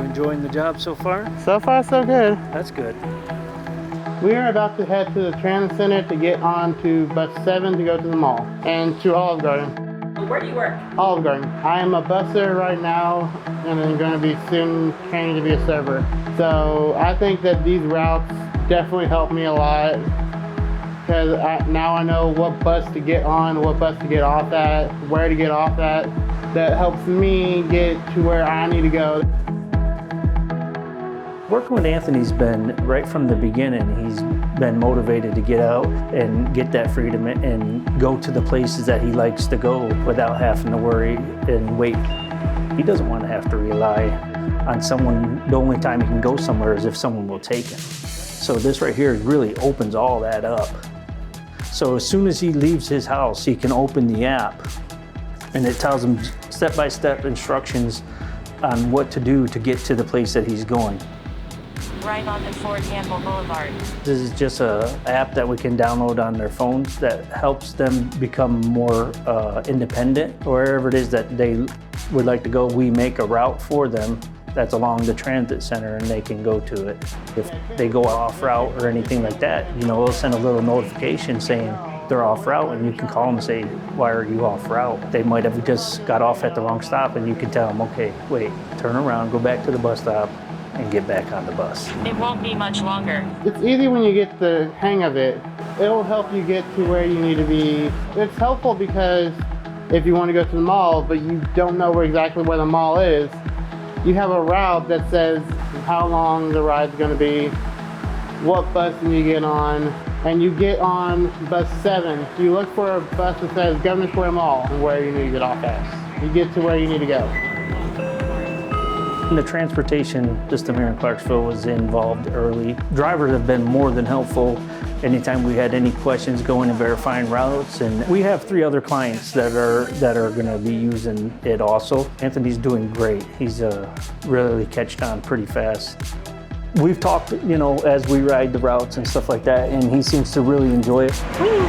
You enjoying the job so far? So far, so good. That's good. We are about to head to the transit center to get on to bus 7 to go to the mall and to Olive Garden. Where do you work? Olive Garden. I am a busser right now and I'm going to be soon training to be a server. So I think that these routes definitely help me a lot because now I know what bus to get on, what bus to get off at, where to get off at. That helps me get to where I need to go. Working with Anthony's been, right from the beginning, he's been motivated to get out and get that freedom and go to the places that he likes to go without having to worry and wait. He doesn't want to have to rely on someone. The only time he can go somewhere is if someone will take him. So this right here really opens all that up. So as soon as he leaves his house, he can open the app and it tells him step-by-step instructions on what to do to get to the place that he's going. Right on the Fort Campbell Boulevard. This is just an app that we can download on their phones that helps them become more independent. Wherever it is that they would like to go, we make a route for them that's along the transit center and they can go to it. If they go off route or anything like that, you know, we'll send a little notification saying they're off route and you can call them and say, why are you off route? They might have just got off at the wrong stop and you can tell them, okay, wait, turn around, go back to the bus stop and get back on the bus. It won't be much longer. It's easy when you get the hang of it. It'll help you get to where you need to be. It's helpful because if you want to go to the mall, but you don't know exactly where the mall is, you have a route that says how long the ride's going to be, what bus you get on, and you get on bus 7. You look for a bus that says Governor Square Mall and where you need to get off at. You get to where you need to go. The transportation system here in Clarksville was involved early. Drivers have been more than helpful anytime we had any questions going and verifying routes. And we have 3 other clients that are going to be using it also. Anthony's doing great. He's really catched on pretty fast. We've talked, you know, as we ride the routes and stuff like that, and he seems to really enjoy it. Woo!